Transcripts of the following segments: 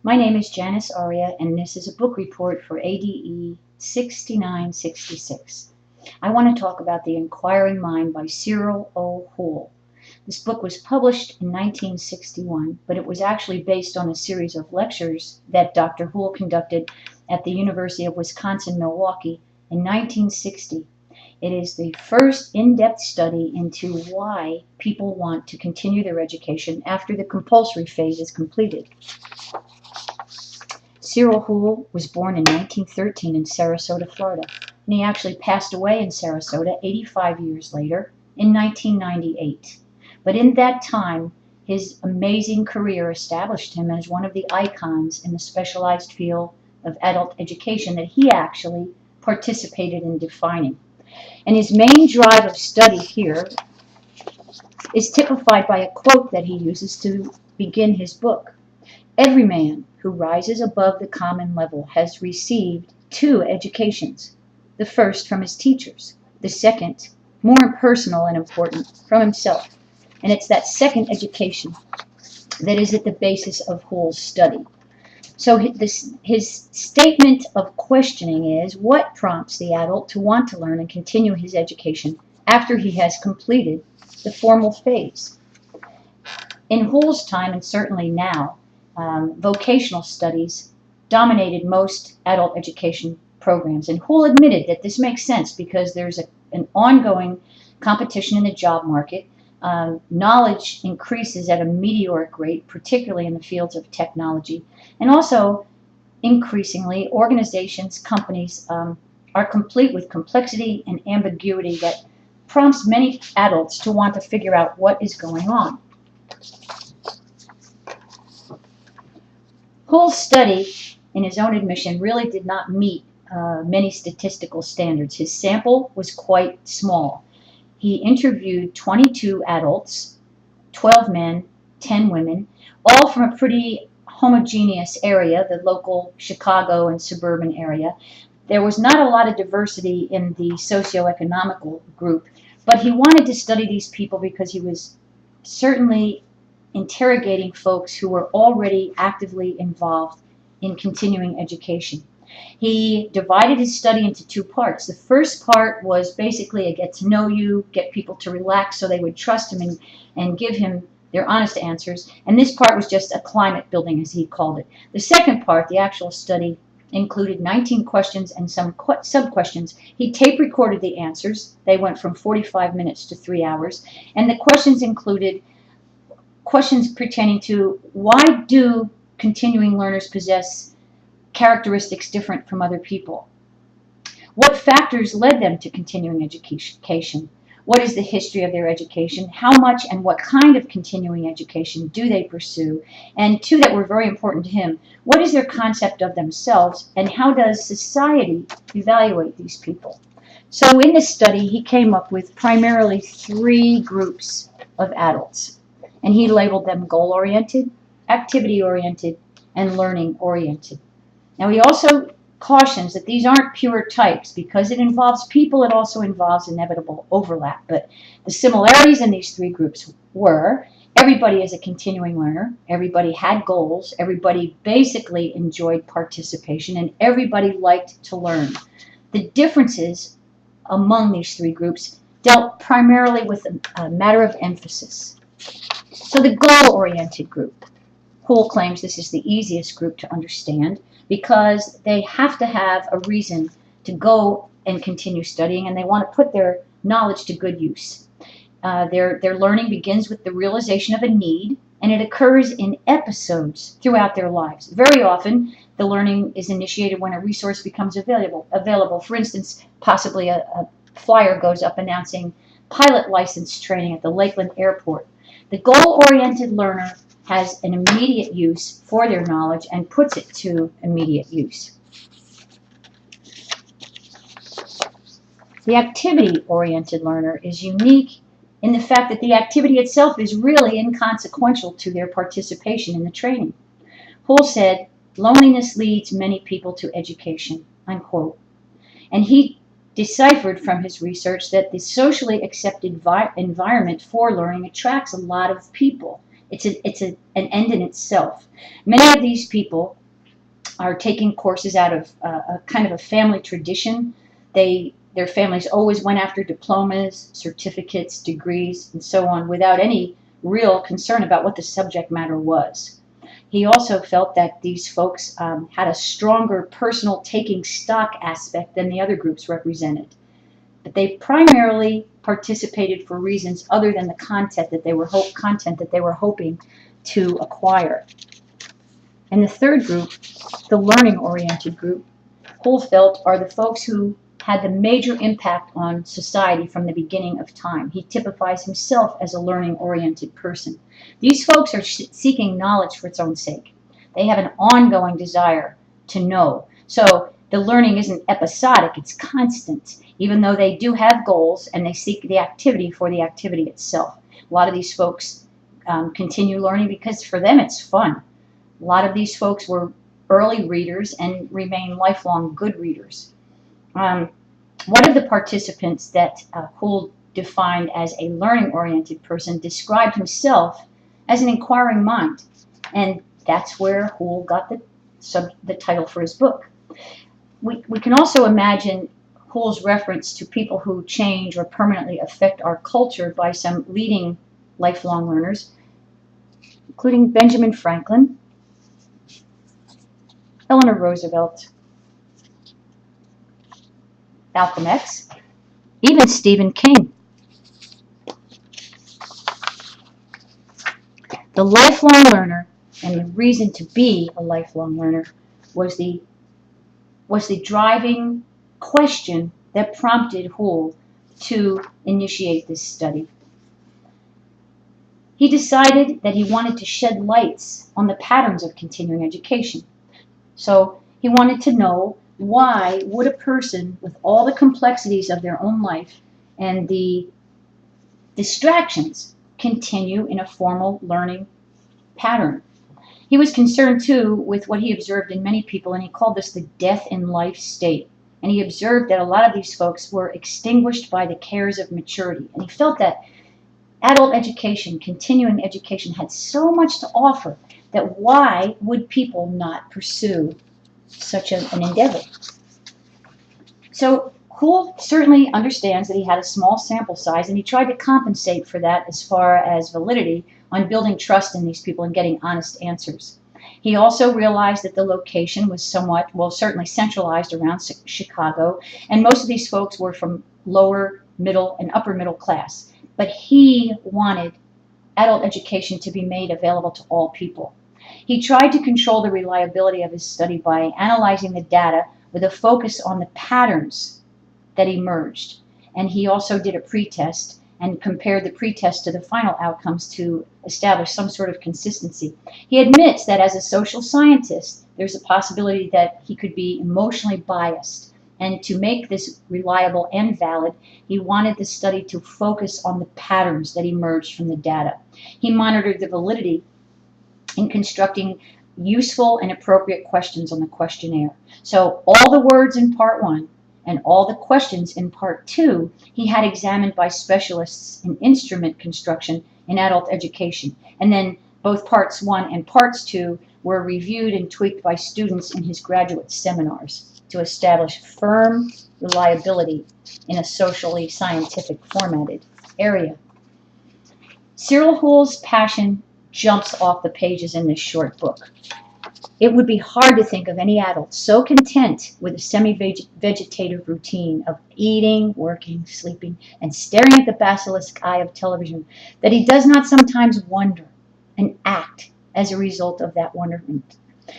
My name is Janice Aria, and this is a book report for ADE 6966. I want to talk about The Inquiring Mind by Cyril O. Houle. This book was published in 1961, but it was actually based on a series of lectures that Dr. Houle conducted at the University of Wisconsin-Milwaukee in 1960. It is the first in-depth study into why people want to continue their education after the compulsory phase is completed. Cyril Houle was born in 1913 in Sarasota, Florida, and he actually passed away in Sarasota 85 years later in 1998. But in that time, his amazing career established him as one of the icons in the specialized field of adult education that he actually participated in defining. And his main drive of study here is typified by a quote that he uses to begin his book. Every man who rises above the common level has received two educations, the first from his teachers, the second, more impersonal and important, from himself. And it's that second education that is at the basis of Houle's study. So his statement of questioning is, what prompts the adult to want to learn and continue his education after he has completed the formal phase? In Houle's time, and certainly now, vocational studies dominated most adult education programs. And Houle admitted that this makes sense because there's an ongoing competition in the job market. Knowledge increases at a meteoric rate, particularly in the fields of technology. And also, increasingly, organizations, companies are complete with complexity and ambiguity that prompts many adults to want to figure out what is going on. Houle's study, in his own admission, really did not meet many statistical standards. His sample was quite small. He interviewed 22 adults, 12 men, 10 women, all from a pretty homogeneous area, the local Chicago and suburban area. There was not a lot of diversity in the socioeconomical group, but he wanted to study these people because he was certainly interrogating folks who were already actively involved in continuing education. He divided his study into two parts. The first part was basically a get to know you, get people to relax so they would trust him and give him their honest answers. And this part was just a climate building, as he called it. The second part, the actual study, included 19 questions and some sub-questions. He tape recorded the answers. They went from 45 minutes to 3 hours. And the questions included questions pertaining to why do continuing learners possess characteristics different from other people? What factors led them to continuing education? What is the history of their education? How much and what kind of continuing education do they pursue? And two that were very important to him, what is their concept of themselves and how does society evaluate these people? So in this study, he came up with primarily three groups of adults. And he labeled them goal-oriented, activity-oriented, and learning-oriented. Now he also cautions that these aren't pure types. Because it involves people, it also involves inevitable overlap. But the similarities in these three groups were everybody is a continuing learner, everybody had goals, everybody basically enjoyed participation, and everybody liked to learn. The differences among these three groups dealt primarily with a matter of emphasis. So the goal-oriented group, Houle claims this is the easiest group to understand because they have to have a reason to go and continue studying, and they want to put their knowledge to good use. Their learning begins with the realization of a need, and it occurs in episodes throughout their lives. Very often, the learning is initiated when a resource becomes available. For instance, possibly a flyer goes up announcing pilot license training at the Lakeland Airport. The goal-oriented learner has an immediate use for their knowledge and puts it to immediate use. The activity-oriented learner is unique in the fact that the activity itself is really inconsequential to their participation in the training. Houle said, "Loneliness leads many people to education," unquote. And he deciphered from his research that the socially accepted environment for learning attracts a lot of people. an end in itself. Many of these people are taking courses out of a kind of a family tradition. Their families always went after diplomas, certificates, degrees, and so on without any real concern about what the subject matter was. He also felt that these folks had a stronger personal taking stock aspect than the other groups represented. But they primarily participated for reasons other than the content that they were hoping to acquire. And the third group, the learning-oriented group, Hull felt are the folks who had the major impact on society from the beginning of time. He typifies himself as a learning-oriented person. These folks are seeking knowledge for its own sake. They have an ongoing desire to know. So the learning isn't episodic, it's constant, even though they do have goals and they seek the activity for the activity itself. A lot of these folks continue learning because for them it's fun. A lot of these folks were early readers and remain lifelong good readers. One of the participants that Hull defined as a learning-oriented person described himself as an inquiring mind, and that's where Hull got the title for his book. We can also imagine Hull's reference to people who change or permanently affect our culture by some leading lifelong learners, including Benjamin Franklin, Eleanor Roosevelt, Malcolm X, even Stephen King. The lifelong learner, and the reason to be a lifelong learner, was the driving question that prompted Hull to initiate this study. He decided that he wanted to shed lights on the patterns of continuing education. So he wanted to know, why would a person with all the complexities of their own life and the distractions continue in a formal learning pattern? He was concerned too with what he observed in many people, and he called this the death in life state. And he observed that a lot of these folks were extinguished by the cares of maturity. And he felt that adult education, continuing education, had so much to offer that why would people not pursue such an endeavor? So Hull certainly understands that he had a small sample size, and he tried to compensate for that as far as validity on building trust in these people and getting honest answers. He also realized that the location was somewhat, well, certainly centralized around Chicago, and most of these folks were from lower, middle, and upper middle class. But he wanted adult education to be made available to all people. He tried to control the reliability of his study by analyzing the data with a focus on the patterns that emerged. And he also did a pretest and compared the pretest to the final outcomes to establish some sort of consistency. He admits that as a social scientist, there's a possibility that he could be emotionally biased. And to make this reliable and valid, he wanted the study to focus on the patterns that emerged from the data. He monitored the validity in constructing useful and appropriate questions on the questionnaire. So all the words in part 1 and all the questions in part 2 he had examined by specialists in instrument construction in adult education. And then both parts 1 and parts 2 were reviewed and tweaked by students in his graduate seminars to establish firm reliability in a socially scientific formatted area. Cyril Hull's passion jumps off the pages in this short book. It would be hard to think of any adult so content with a semi-vegetative routine of eating, working, sleeping, and staring at the basilisk eye of television that he does not sometimes wonder and act as a result of that wonderment.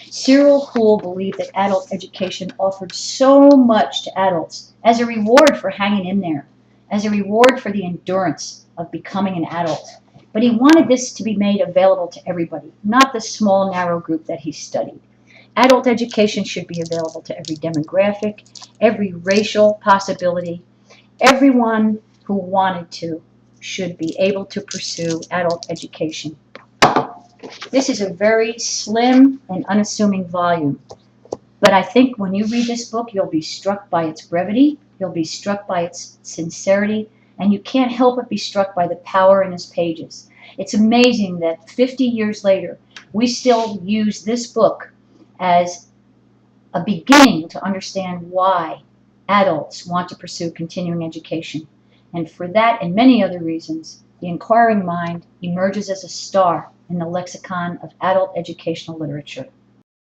Cyril Hull believed that adult education offered so much to adults as a reward for hanging in there, as a reward for the endurance of becoming an adult. But he wanted this to be made available to everybody, not the small, narrow group that he studied. Adult education should be available to every demographic, every racial possibility. Everyone who wanted to should be able to pursue adult education. This is a very slim and unassuming volume, but I think when you read this book, you'll be struck by its brevity, you'll be struck by its sincerity, and you can't help but be struck by the power in his pages. It's amazing that 50 years later, we still use this book as a beginning to understand why adults want to pursue continuing education. And for that and many other reasons, the inquiring mind emerges as a star in the lexicon of adult educational literature.